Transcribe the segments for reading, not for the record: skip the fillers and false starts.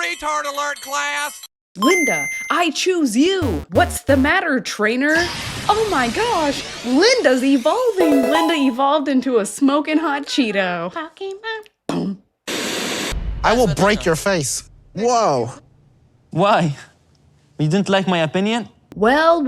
Retard alert, class! Linda, I choose you. What's the matter, trainer? Oh my gosh, Linda's evolving. Linda evolved into a smoking hot Cheeto. Boom. I will break your face. Whoa. Why? You didn't like my opinion? Well,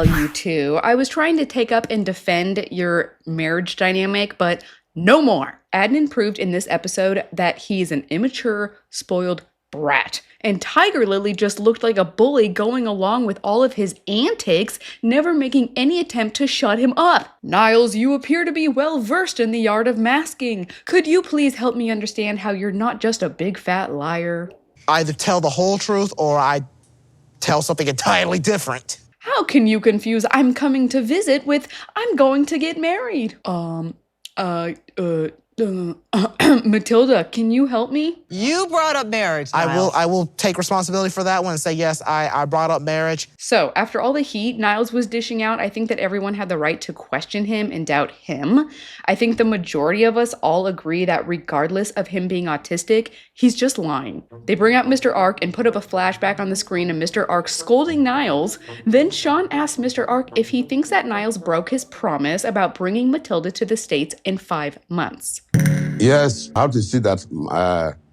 you two. I was trying to take up and defend your marriage dynamic, but no more. Adnan proved in this episode that he's an immature, spoiled brat. And Tiger Lily just looked like a bully going along with all of his antics, never making any attempt to shut him up. Niles, you appear to be well versed in the art of masking. Could you please help me understand how you're not just a big fat liar? Either tell the whole truth or I tell something entirely different. How can you confuse I'm coming to visit with I'm going to get married? Matilda, can you help me? You brought up marriage, Niles. I will take responsibility for that one and say, yes, I brought up marriage. So, after all the heat Niles was dishing out, I think that everyone had the right to question him and doubt him. I think the majority of us all agree that regardless of him being autistic, he's just lying. They bring out Mr. Ark and put up a flashback on the screen of Mr. Ark scolding Niles. Then Sean asks Mr. Ark if he thinks that Niles broke his promise about bringing Matilda to the States in 5 months. Yes, I have to see that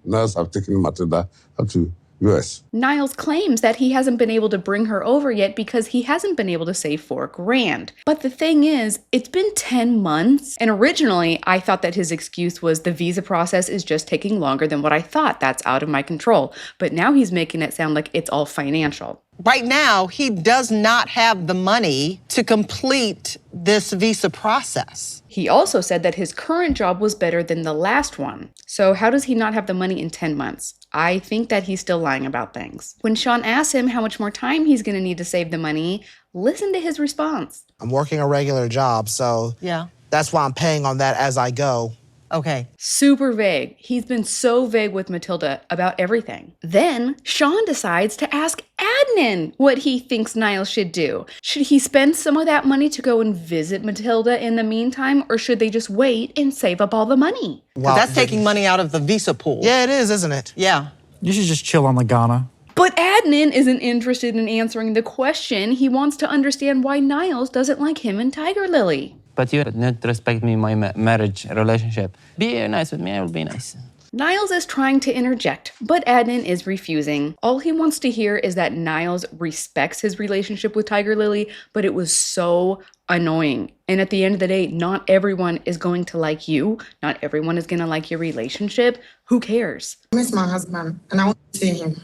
Niles have taken Matilda up to US. Niles claims that he hasn't been able to bring her over yet because he hasn't been able to save $4,000. But the thing is, it's been 10 months. And originally, I thought that his excuse was the visa process is just taking longer than what I thought. That's out of my control. But now he's making it sound like it's all financial. Right now, he does not have the money to complete this visa process. He also said that his current job was better than the last one. So how does he not have the money in 10 months? I think that he's still lying about things. When Sean asks him how much more time he's going to need to save the money, listen to his response. I'm working a regular job, so Yeah. that's why I'm paying on that as I go. Okay. Super vague. He's been so vague with Matilda about everything. Then Sean decides to ask Adnan what he thinks Niles should do. Should he spend some of that money to go and visit Matilda in the meantime, or should they just wait and save up all the money? Wow, That's taking money out of the visa pool. Yeah, it is, isn't it? Yeah. You should just chill on the Ghana. But Adnan isn't interested in answering the question. He wants to understand why Niles doesn't like him and Tiger Lily. But you not respect me, my marriage relationship. Be nice with me, I will be nice. Niles is trying to interject, but Adnan is refusing. All he wants to hear is that Niles respects his relationship with Tiger Lily, but it was so annoying. And at the end of the day, not everyone is going to like you. Not everyone is going to like your relationship. Who cares? I miss my husband, and I want to see him.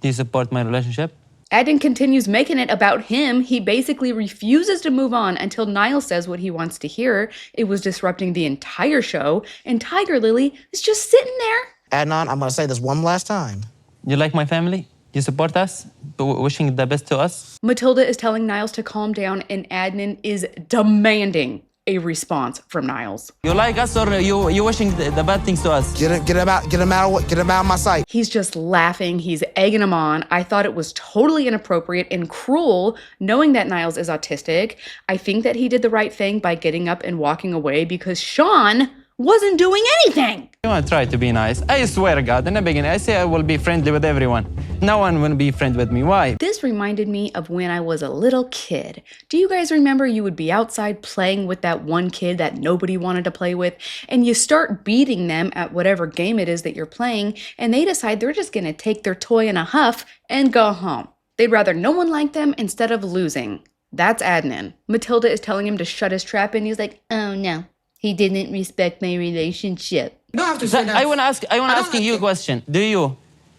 Do you support my relationship? Adnan continues making it about him. He basically refuses to move on until Niles says what he wants to hear. It was disrupting the entire show, and Tiger Lily is just sitting there. Adnan, I'm going to say this one last time. You like my family? You support us? Wishing the best to us? Matilda is telling Niles to calm down, and Adnan is demanding a response from Niles. You like us or you wishing the bad things to us? Get him out of my sight. He's just laughing. He's egging him on. I thought it was totally inappropriate and cruel knowing that Niles is autistic. I think that he did the right thing by getting up and walking away because Sean wasn't doing anything. You want to try to be nice. I swear to God, in the beginning, I say I will be friendly with everyone. No one will be friends with me. Why? This reminded me of when I was a little kid. Do you guys remember you would be outside playing with that one kid that nobody wanted to play with, and you start beating them at whatever game it is that you're playing, and they decide they're just going to take their toy in a huff and go home. They'd rather no one like them instead of losing. That's Adnan. Matilda is telling him to shut his trap, and he's like, oh no. He didn't respect my relationship. You don't have to say that. I want to ask you a question. Do you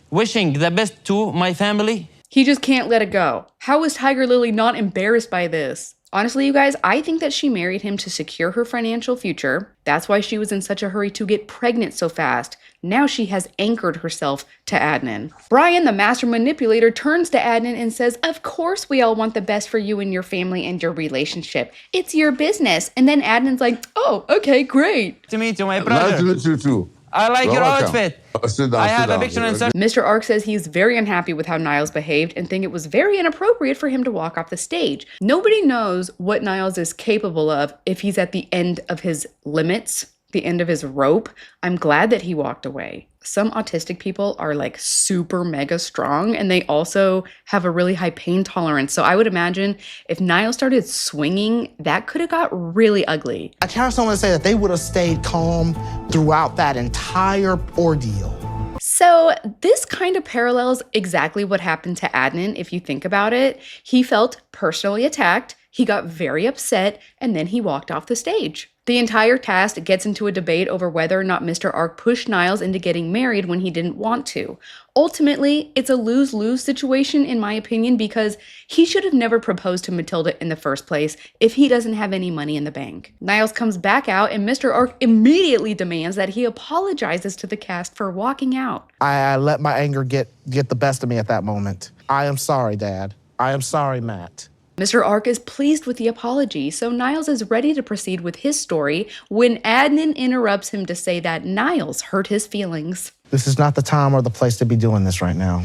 wishing the best to my family? He just can't let it go. How is Tiger Lily not embarrassed by this? Honestly, you guys, I think that she married him to secure her financial future. That's why she was in such a hurry to get pregnant so fast. Now she has anchored herself to Adnan. Brian, the master manipulator, turns to Adnan and says, of course we all want the best for you and your family and your relationship. It's your business. And then Adnan's like, oh, okay, great. To meet you, my brother. Nice to meet you too. I like your welcome. outfit. Sit down, I sit have a down. picture on social. Mr. Ark says he's very unhappy with how Niles behaved and think it was very inappropriate for him to walk off the stage. Nobody knows what Niles is capable of if he's at the end of his limits. the end of his rope. I'm glad that he walked away. Some autistic people are like super mega strong, and they also have a really high pain tolerance. So I would imagine if Niall started swinging, that could have got really ugly. I kind of want to say that they would have stayed calm throughout that entire ordeal. So this kind of parallels exactly what happened to Adnan if you think about it. He felt personally attacked, he got very upset, and then he walked off the stage. The entire cast gets into a debate over whether or not Mr. Ark pushed Niles into getting married when he didn't want to. Ultimately, it's a lose-lose situation in my opinion because he should have never proposed to Matilda in the first place if he doesn't have any money in the bank. Niles comes back out and Mr. Ark immediately demands that he apologizes to the cast for walking out. I let my anger get the best of me at that moment. I am sorry, Dad. I am sorry, Matt. Mr. Ark is pleased with the apology, so Niles is ready to proceed with his story when Adnan interrupts him to say that Niles hurt his feelings. This is not the time or the place to be doing this right now.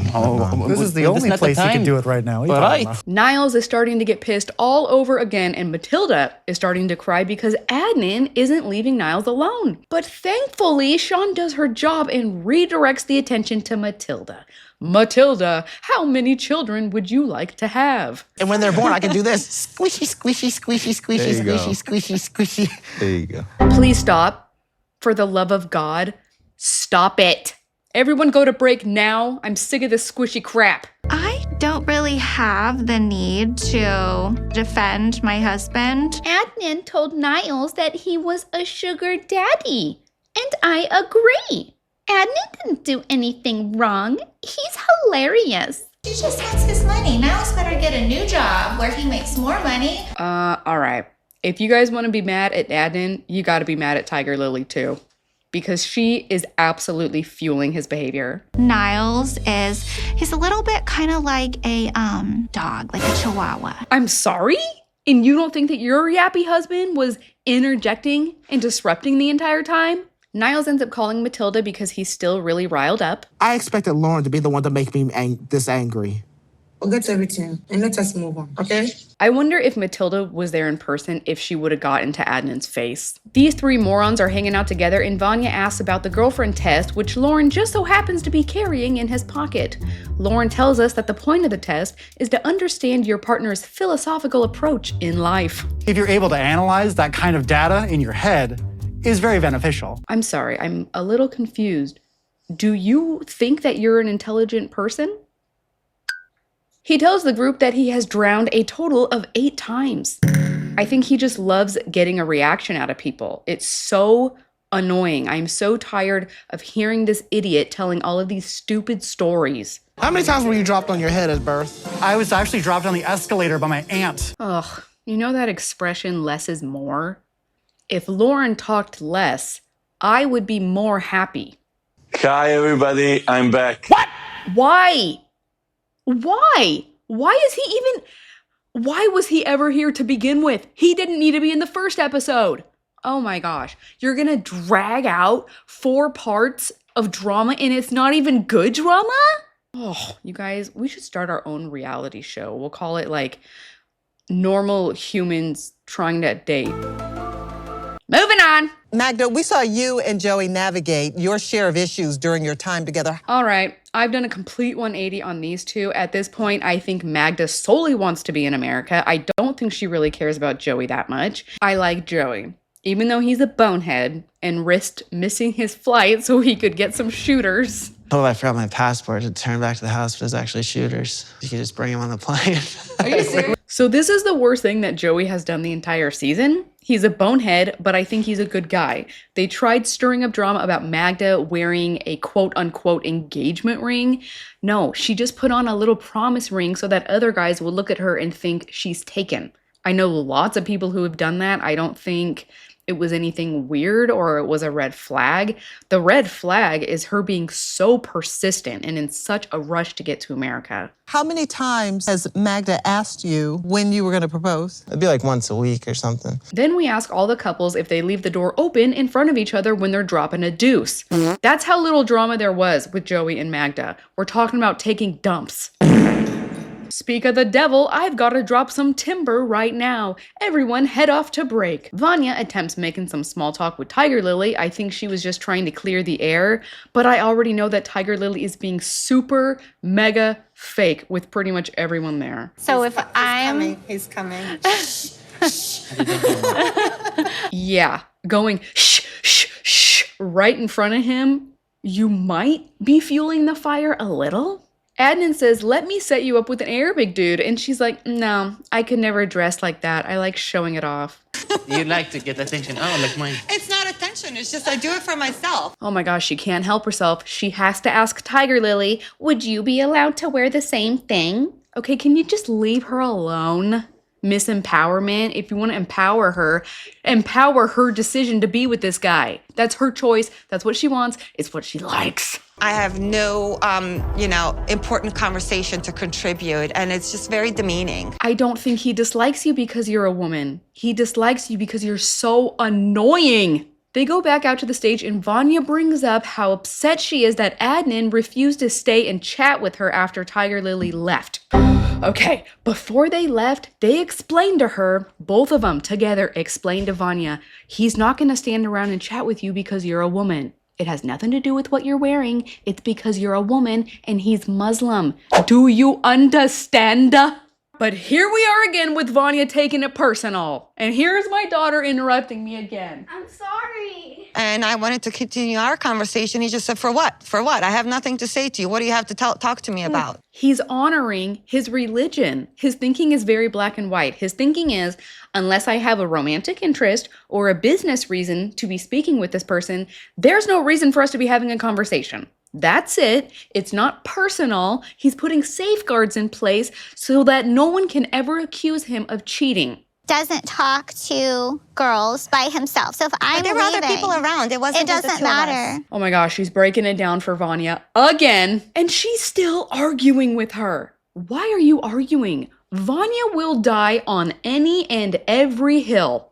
This is the only place you can do it right now. What are you talking about? Niles is starting to get pissed all over again, and Matilda is starting to cry because Adnan isn't leaving Niles alone. But thankfully, Sean does her job and redirects the attention to Matilda. Matilda, how many children would you like to have? And when they're born, I can do this. Squishy, squishy, squishy, squishy, There you squishy, go. squishy, squishy. There you go. Please stop. For the love of God, stop it. Everyone go to break now. I'm sick of this squishy crap. I don't really have the need to defend my husband. Adnan told Niles that he was a sugar daddy, and I agree. Adnan didn't do anything wrong. He's hilarious. He just wants his money. Niles better get a new job where he makes more money. All right. If you guys want to be mad at Adnan, you got to be mad at Tiger Lily too, because she is absolutely fueling his behavior. Niles he's a little bit kind of like a dog, like a chihuahua. I'm sorry? And you don't think that your yappy husband was interjecting and disrupting the entire time? Niles ends up calling Matilda because he's still really riled up. I expected Lauren to be the one to make me this angry. Forget everything and let us move on, okay? I wonder if Matilda was there in person if she would have got into Adnan's face. These three morons are hanging out together and Vanya asks about the girlfriend test, which Lauren just so happens to be carrying in his pocket. Lauren tells us that the point of the test is to understand your partner's philosophical approach in life. If you're able to analyze that kind of data in your head, is very beneficial. I'm sorry, I'm a little confused. Do you think that you're an intelligent person? He tells the group that he has drowned a total of 8 times. I think he just loves getting a reaction out of people. It's so annoying. I'm so tired of hearing this idiot telling all of these stupid stories. How many times were you dropped on your head at birth? I was actually dropped on the escalator by my aunt. Ugh, you know that expression, less is more? If Lauren talked less, I would be more happy. Hi, everybody. I'm back. What? Why? Why? Why was he ever here to begin with? He didn't need to be in the first episode. Oh my gosh. You're gonna drag out 4 parts of drama and it's not even good drama? Oh, you guys, we should start our own reality show. We'll call it like Normal Humans Trying to Date. Moving on. Magda, we saw you and Joey navigate your share of issues during your time together. All right, I've done a complete 180 on these two. At this point, I think Magda solely wants to be in America. I don't think she really cares about Joey that much. I like Joey, even though he's a bonehead and risked missing his flight so he could get some shooters. Oh, I forgot my passport to turn back to the house, but it's actually shooters. You can just bring them on the plane. Are you serious? So this is the worst thing that Joey has done the entire season. He's a bonehead, but I think he's a good guy. They tried stirring up drama about Magda wearing a quote-unquote engagement ring. No, she just put on a little promise ring so that other guys would look at her and think she's taken. I know lots of people who have done that. I don't think it was anything weird or it was a red flag. The red flag is her being so persistent and in such a rush to get to America. How many times has Magda asked you when you were going to propose? It'd be like once a week or something. Then we ask all the couples if they leave the door open in front of each other when they're dropping a deuce. That's how little drama there was with Joey and Magda. We're talking about taking dumps. Speak of the devil, I've got to drop some timber right now. Everyone head off to break. Vanya attempts making some small talk with Tiger Lily. I think she was just trying to clear the air, but I already know that Tiger Lily is being super mega fake with pretty much everyone there. So if I'm... He's coming. Yeah, going shh, shh, shh right in front of him. You might be fueling the fire a little. Adnan says, let me set you up with an Arabic dude. And she's like, no, I could never dress like that. I like showing it off. You like to get attention. Oh, like mine. It's not attention. It's just I do it for myself. Oh my gosh, she can't help herself. She has to ask Tiger Lily, would you be allowed to wear the same thing? Okay, can you just leave her alone? Misempowerment. If you want to empower her decision to be with this guy. That's her choice. That's what she wants. It's what she likes. I have no, important conversation to contribute, and it's just very demeaning. I don't think he dislikes you because you're a woman. He dislikes you because you're so annoying. They go back out to the stage and Vanya brings up how upset she is that Adnan refused to stay and chat with her after Tiger Lily left. Okay, before they left, they explained to her, both of them together explained to Vanya, he's not gonna stand around and chat with you because you're a woman. It has nothing to do with what you're wearing. It's because you're a woman and he's Muslim. Do you understand? But here we are again with Vanya taking it personal. And here's my daughter interrupting me again. I'm sorry. And I wanted to continue our conversation. He just said, for what? For what? I have nothing to say to you. What do you have to talk to me about? He's honoring his religion. His thinking is very black and white. His thinking is, unless I have a romantic interest or a business reason to be speaking with this person, there's no reason for us to be having a conversation. That's it. It's not personal. He's putting safeguards in place so that no one can ever accuse him of cheating. Doesn't talk to girls by himself. So if I'm there were other people around. It wasn't just the two doesn't of us. matter. Oh my gosh, she's breaking it down for Vanya again. And she's still arguing with her. Why are you arguing? Vanya will die on any and every hill.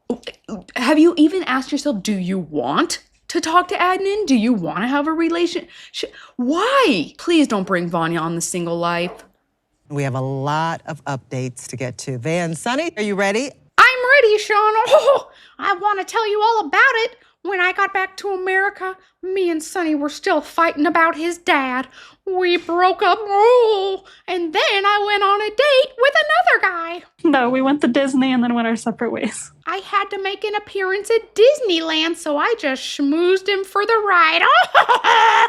Have you even asked yourself, do you want to talk to Adnan? Do you want to have a relationship? Why? Please don't bring Vanya on the single life. We have a lot of updates to get to. Van, Sunny, are you ready? I'm ready, Sean. Oh, I want to tell you all about it. When I got back to America, me and Sonny were still fighting about his dad. We broke up, and then I went on a date with another guy. No, we went to Disney and then went our separate ways. I had to make an appearance at Disneyland, so I just schmoozed him for the ride.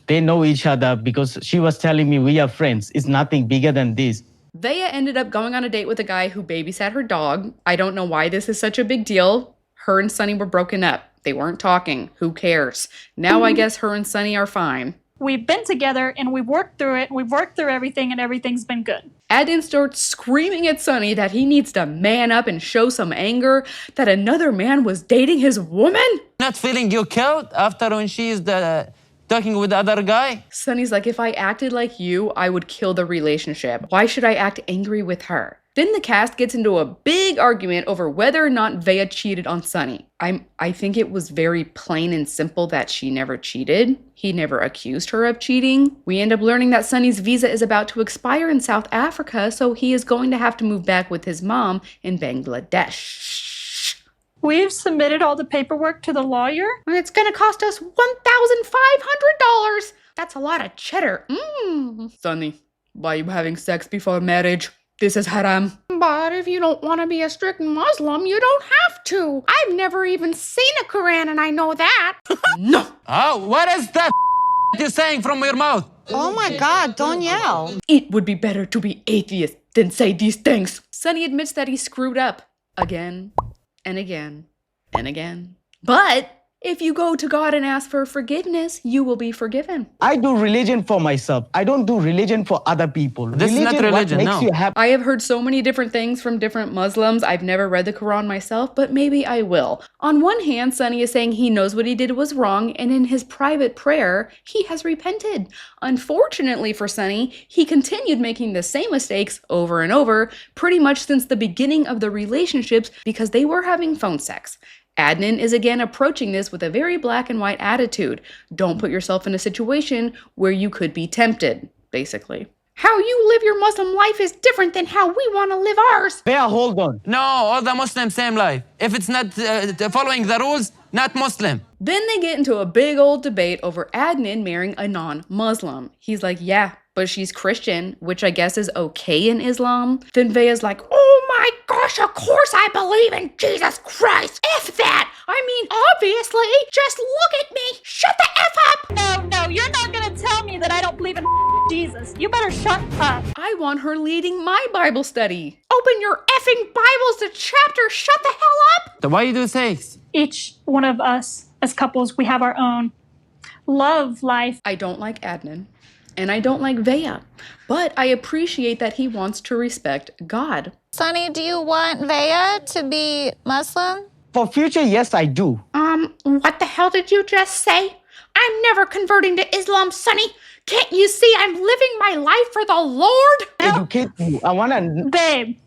They know each other because she was telling me we are friends. It's nothing bigger than this. Vea ended up going on a date with a guy who babysat her dog. I don't know why this is such a big deal. Her and Sonny were broken up. They weren't talking. Who cares? Now I guess her and Sonny are fine. We've been together and we've worked through it. We've worked through everything and everything's been good. Adnan starts screaming at Sonny that he needs to man up and show some anger that another man was dating his woman. Not feeling you killed after when she is talking with the other guy? Sonny's like, if I acted like you, I would kill the relationship. Why should I act angry with her? Then the cast gets into a big argument over whether or not Vea cheated on Sonny. I think it was very plain and simple that she never cheated. He never accused her of cheating. We end up learning that Sonny's visa is about to expire in South Africa, so he is going to have to move back with his mom in Bangladesh. We've submitted all the paperwork to the lawyer. It's going to cost us $1,500. That's a lot of cheddar. Sonny, why are you having sex before marriage? This is haram. But if you don't want to be a strict Muslim, you don't have to. I've never even seen a Quran and I know that. No. Oh, what is that you're saying from your mouth? Oh my God, don't yell. It would be better to be atheist than say these things. Sonny admits that he screwed up again and again and again. But if you go to God and ask for forgiveness, you will be forgiven. I do religion for myself. I don't do religion for other people. This is not religion, what no. makes you happy. I have heard so many different things from different Muslims. I've never read the Quran myself, but maybe I will. On one hand, Sonny is saying he knows what he did was wrong, and in his private prayer, he has repented. Unfortunately for Sonny, he continued making the same mistakes over and over, pretty much since the beginning of the relationships because they were having phone sex. Adnan is again approaching this with a very black and white attitude. Don't put yourself in a situation where you could be tempted, basically. How you live your Muslim life is different than how we want to live ours. Yeah, hold on. No, all the Muslims same life. If it's not following the rules, not Muslim. Then they get into a big old debate over Adnan marrying a non-Muslim. He's like, yeah, but she's Christian, which I guess is okay in Islam. Then Vea's like, oh my gosh, of course I believe in Jesus Christ. F that. I mean, obviously, just look at me. Shut the F up. No, you're not gonna tell me that I don't believe in Jesus. You better shut up. I want her leading my Bible study. Open your effing Bibles to chapter. Shut the hell up. So why you do sex? Each one of us as couples, we have our own love life. I don't like Adnan, and I don't like Vea, but I appreciate that he wants to respect God. Sonny, do you want Vea to be Muslim? For future, yes, I do. What the hell did you just say? I'm never converting to Islam, Sonny. Can't you see I'm living my life for the Lord? Educate you. I wanna... Babe,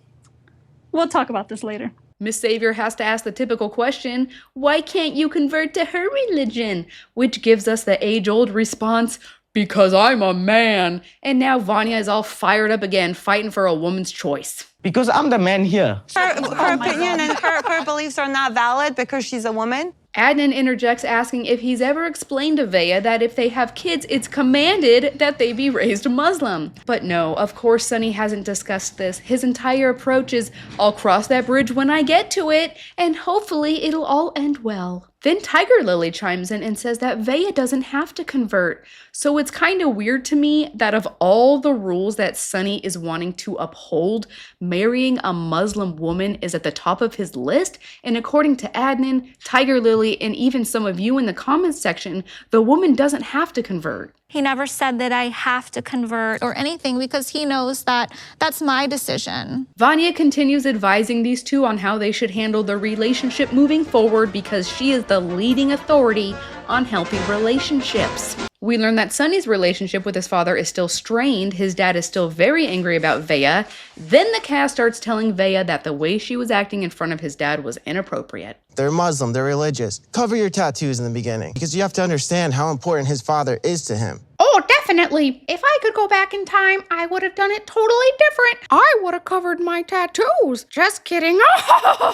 we'll talk about this later. Miss Savior has to ask the typical question, why can't you convert to her religion? Which gives us the age-old response, because I'm a man. And now Vanya is all fired up again, fighting for a woman's choice. Because I'm the man here. Her opinion and her beliefs are not valid because she's a woman? Adnan interjects asking if he's ever explained to Vea that if they have kids, it's commanded that they be raised Muslim. But no, of course Sonny hasn't discussed this. His entire approach is, I'll cross that bridge when I get to it, and hopefully it'll all end well. Then Tiger Lily chimes in and says that Vea doesn't have to convert. So it's kind of weird to me that of all the rules that Sonny is wanting to uphold, marrying a Muslim woman is at the top of his list. And according to Adnan, Tiger Lily, and even some of you in the comments section, the woman doesn't have to convert. He never said that I have to convert or anything because he knows that that's my decision. Vanya continues advising these two on how they should handle their relationship moving forward because she is the leading authority on healthy relationships. We learn that Sonny's relationship with his father is still strained. His dad is still very angry about Vea. Then the cast starts telling Vea that the way she was acting in front of his dad was inappropriate. They're Muslim, they're religious. Cover your tattoos in the beginning because you have to understand how important his father is to him. Oh, definitely. If I could go back in time, I would have done it totally different. I would have covered my tattoos. Just kidding.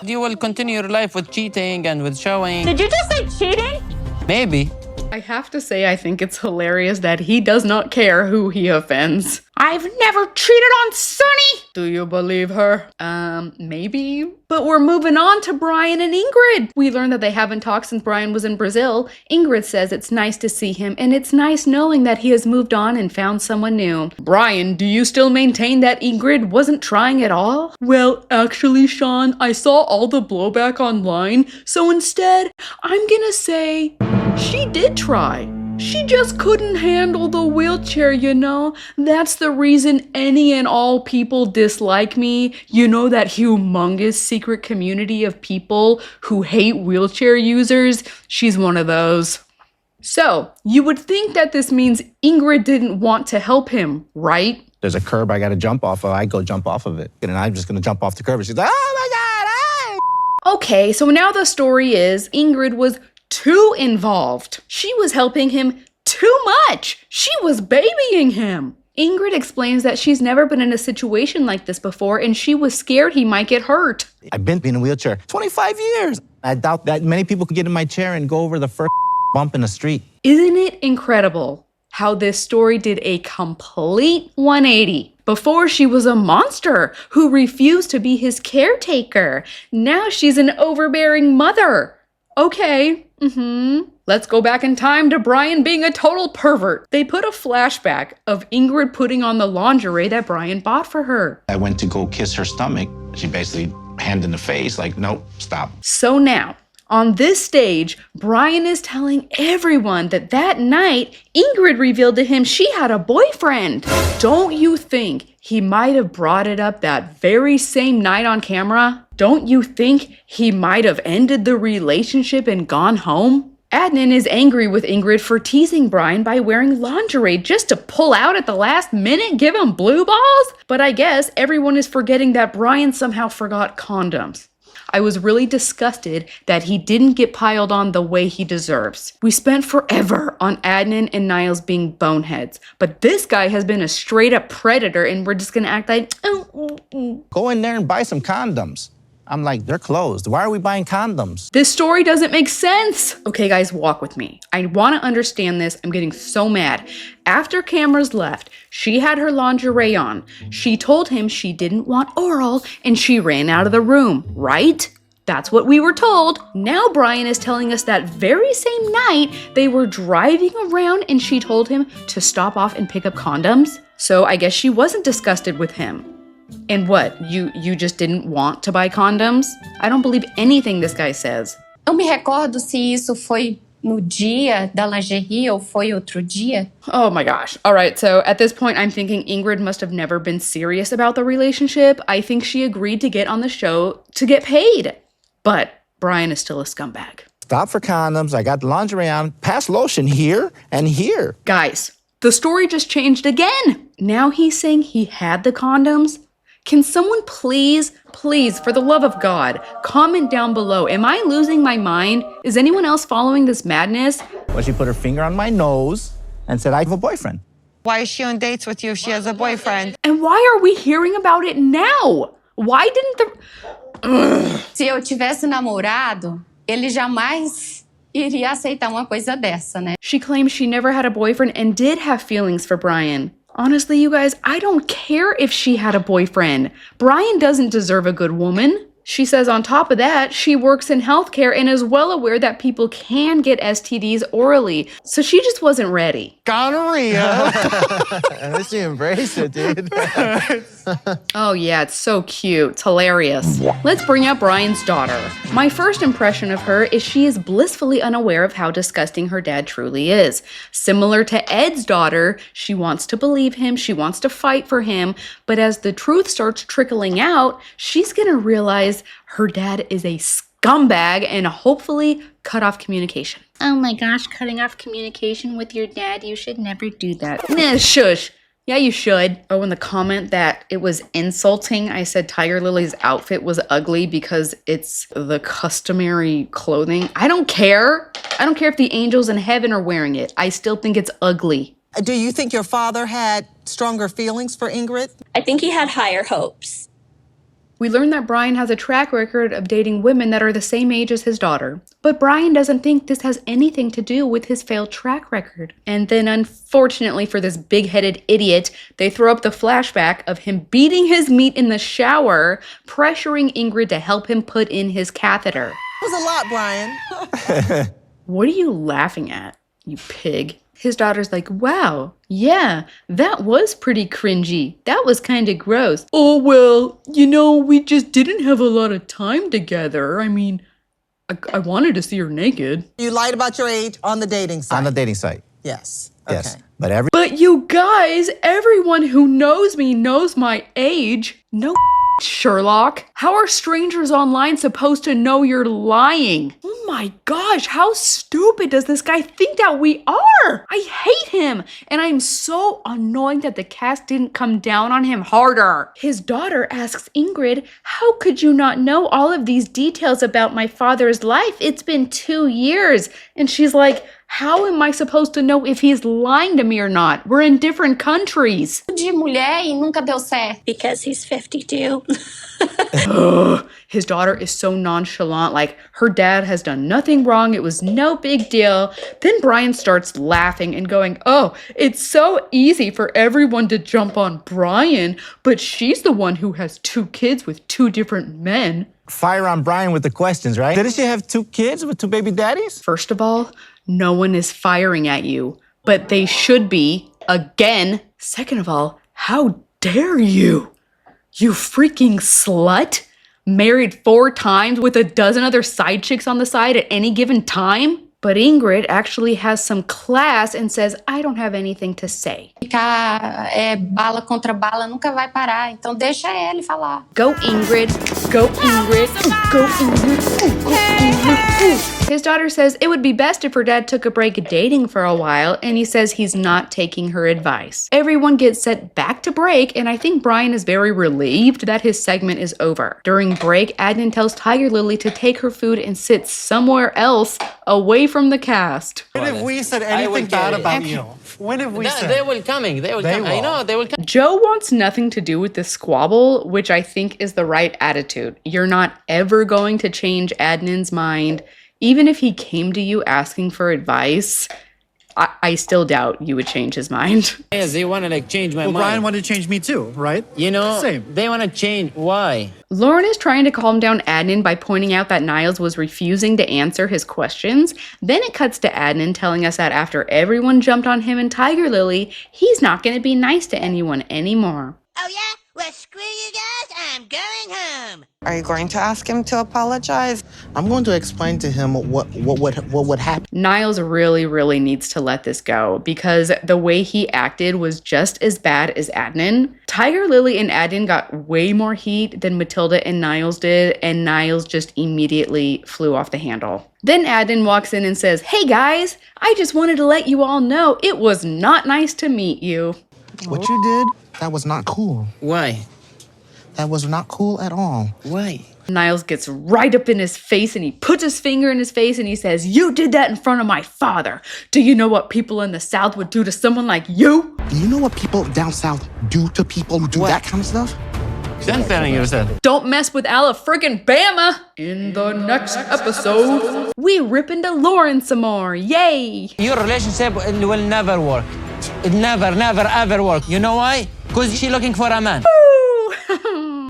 You will continue your life with cheating and with showing. Did you just say cheating? Maybe. I have to say, I think it's hilarious that he does not care who he offends. I've never cheated on Sonny. Do you believe her? Maybe. But we're moving on to Brian and Ingrid. We learned that they haven't talked since Brian was in Brazil. Ingrid says it's nice to see him, and it's nice knowing that he has moved on and found someone new. Brian, do you still maintain that Ingrid wasn't trying at all? Well, actually, Sean, I saw all the blowback online, so instead, I'm gonna say she did try. She just couldn't handle the wheelchair, you know? That's the reason any and all people dislike me. You know, that humongous secret community of people who hate wheelchair users? She's one of those. So, you would think that this means Ingrid didn't want to help him, right? There's a curb I gotta jump off of. I go jump off of it. And I'm just gonna jump off the curb. And she's like, oh my God, Okay, so now the story is Ingrid was too involved. She was helping him too much. She was babying him. Ingrid explains that she's never been in a situation like this before and she was scared he might get hurt. I've been in a wheelchair 25 years. I doubt that many people could get in my chair and go over the first bump in the street. Isn't it incredible how this story did a complete 180? Before she was a monster who refused to be his caretaker. Now she's an overbearing mother. Okay, let's go back in time to Brian being a total pervert. They put a flashback of Ingrid putting on the lingerie that Brian bought for her. I went to go kiss her stomach. She basically hand in the face, like, nope, stop. So now, on this stage, Brian is telling everyone that that night, Ingrid revealed to him she had a boyfriend. Don't you think he might have brought it up that very same night on camera? Don't you think he might have ended the relationship and gone home? Adnan is angry with Ingrid for teasing Brian by wearing lingerie just to pull out at the last minute, give him blue balls? But I guess everyone is forgetting that Brian somehow forgot condoms. I was really disgusted that he didn't get piled on the way he deserves. We spent forever on Adnan and Niles being boneheads, but this guy has been a straight up predator and we're just gonna act like, Go in there and buy some condoms. I'm like, they're closed. Why are we buying condoms? This story doesn't make sense. Okay, guys, walk with me. I want to understand this. I'm getting so mad. After cameras left, she had her lingerie on. She told him she didn't want oral and she ran out of the room, right? That's what we were told. Now Brian is telling us that very same night they were driving around and she told him to stop off and pick up condoms. So I guess she wasn't disgusted with him. And what, you just didn't want to buy condoms? I don't believe anything this guy says. Não me recordo se isso foi no dia da lingerie ou foi outro dia. Oh my gosh. All right, so at this point, I'm thinking Ingrid must have never been serious about the relationship. I think she agreed to get on the show to get paid. But Brian is still a scumbag. Stop for condoms. I got the lingerie on. Pass lotion here and here. Guys, the story just changed again. Now he's saying he had the condoms. Can someone please, for the love of God, comment down below. Am I losing my mind? Is anyone else following this madness? Well, she put her finger on my nose and said, I have a boyfriend. Why is she on dates with you if she has a boyfriend? And why are we hearing about it now? Why didn't the... Se eu tivesse namorado, ele jamais iria aceitar uma coisa dessa, né? She claims she never had a boyfriend and did have feelings for Brian. Honestly, you guys, I don't care if she had a boyfriend. Brian doesn't deserve a good woman. She says on top of that, she works in healthcare and is well aware that people can get STDs orally. So she just wasn't ready. Gonorrhea. At least you embrace it, dude. Oh yeah, it's so cute. It's hilarious. Let's bring up Brian's daughter. My first impression of her is she is blissfully unaware of how disgusting her dad truly is. Similar to Ed's daughter, she wants to believe him, she wants to fight for him, but as the truth starts trickling out, she's gonna realize her dad is a scumbag and hopefully cut off communication. Oh my gosh, cutting off communication with your dad, you should never do that. Nah, shush. Yeah, you should. Oh, in the comment that it was insulting, I said Tiger Lily's outfit was ugly because it's the customary clothing. I don't care. I don't care if the angels in heaven are wearing it. I still think it's ugly. Do you think your father had stronger feelings for Ingrid? I think he had higher hopes. We learned that Brian has a track record of dating women that are the same age as his daughter. But Brian doesn't think this has anything to do with his failed track record. And then unfortunately for this big-headed idiot, they throw up the flashback of him beating his meat in the shower, pressuring Ingrid to help him put in his catheter. It was a lot, Brian. What are you laughing at, you pig? His daughter's like, wow, yeah, that was pretty cringy. That was kind of gross. Oh, well, you know, we just didn't have a lot of time together. I mean, I wanted to see her naked. You lied about your age on the dating site? On the dating site. Yes. Yes. Okay. But you guys, everyone who knows me knows my age. No Sherlock. How are strangers online supposed to know you're lying? Oh my gosh, how stupid does this guy think that we are? I hate him, and I'm so annoyed that the cast didn't come down on him harder. His daughter asks Ingrid, how could you not know all of these details about my father's life? It's been 2 years. And she's like, how am I supposed to know if he's lying to me or not? We're in different countries. De mulher e nunca deu certo. Because he's 52. His daughter is so nonchalant, like her dad has done nothing wrong, it was no big deal. Then Brian starts laughing and going, oh, it's so easy for everyone to jump on Brian, but she's the one who has 2 kids with 2 different men. fire on Brian with the questions, right? Didn't she have 2 kids with 2 baby daddies? First of all, no one is firing at you, but they should be, again. Second of all, how dare you? You freaking slut? Married 4 times with a dozen other side chicks on the side at any given time? But Ingrid actually has some class and says, I don't have anything to say. Ficar bala contra bala nunca vai parar, então deixa ele falar. Go Ingrid, go Ingrid, go Ingrid. His daughter says it would be best if her dad took a break dating for a while, and he says he's not taking her advice. Everyone gets set back to break, and I think Brian is very relieved that his segment is over. During break, Adnan tells Tiger Lily to take her food and sit somewhere else away from the cast. When have we said anything bad about you? When have we said? They will coming. They will come. I know they will come. Joe wants nothing to do with this squabble, which I think is the right attitude. You're not ever going to change Adnan's mind. Even if he came to you asking for advice, I still doubt you would change his mind. Yes, they want to like change my mind. Well, Brian wanted to change me too, right? You know, Same. They want to change. Why? Lauren is trying to calm down Adnan by pointing out that Niles was refusing to answer his questions. Then it cuts to Adnan telling us that after everyone jumped on him and Tiger Lily, he's not going to be nice to anyone anymore. Oh yeah? Well, screw you guys. I'm going home. Are you going to ask him to apologize? I'm going to explain to him what would happen. Niles really needs to let this go because the way he acted was just as bad as Adnan. Tiger Lily and Adnan got way more heat than Matilda and Niles did, and Niles just immediately flew off the handle. Then Adnan walks in and says, "Hey guys, I just wanted to let you all know it was not nice to meet you." What you did, that was not cool. Why? That was not cool at all. Why? Niles gets right up in his face and he puts his finger in his face and he says, "You did that in front of my father. Do you know what people in the South would do to someone like you?" Do you know what people down south do to people who do that kind of stuff? Censoring yourself. Don't mess with Ala friggin' Bama. In the next episode, we rip into Lauren some more. Yay! Your relationship will never work. It never ever work. You know why? Because she's looking for a man.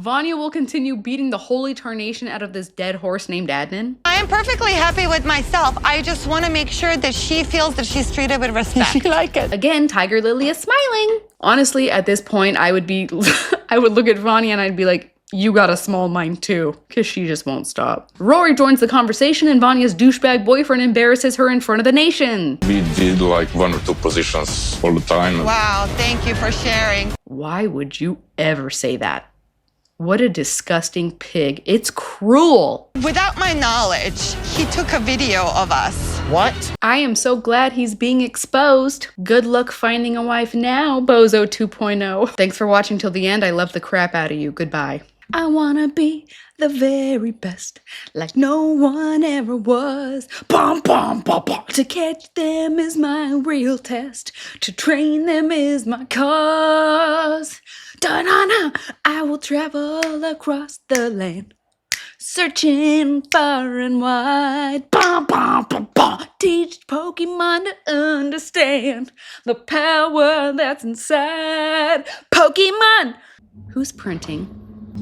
Vanya will continue beating the holy tarnation out of this dead horse named Adnan. I am perfectly happy with myself. I just want to make sure that she feels that she's treated with respect. She like it. Again, Tiger Lily is smiling. Honestly, at this point, I would look at Vanya and I'd be like, you got a small mind too, because she just won't stop. Rory joins the conversation and Vanya's douchebag boyfriend embarrasses her in front of the nation. We did like 1 or 2 positions all the time. Wow, thank you for sharing. Why would you ever say that? What a disgusting pig. It's cruel. Without my knowledge, he took a video of us. What? I am so glad he's being exposed. Good luck finding a wife now, Bozo 2.0. Thanks for watching till the end. I love the crap out of you. Goodbye. I wanna be the very best, like no one ever was. Bum, bum, bum, bum. To catch them is my real test. To train them is my cause. Da-na-na, I will travel across the land, searching far and wide. Bum, bum, bum, bum. Teach Pokemon to understand the power that's inside Pokemon. Who's printing?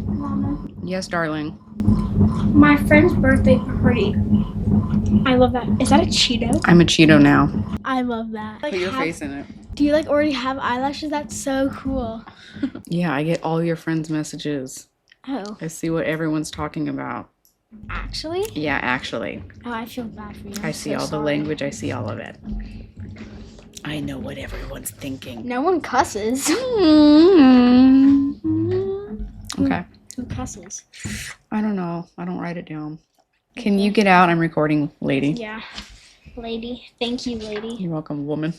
Mama. Yes, darling. My friend's birthday party. I love that. Is that a Cheeto? I'm a Cheeto now. I love that. Put your face in it. Do you like already have eyelashes? That's so cool. Yeah, I get all your friends' messages. Oh. I see what everyone's talking about. Actually? Yeah, actually. Oh, I feel bad for you. I see all the language. I see all of it. I know what everyone's thinking. No one cusses. Okay. Who cusses? I don't know. I don't write it down. Can you get out? I'm recording, lady. Yeah. Lady. Thank you, lady. You're welcome, woman.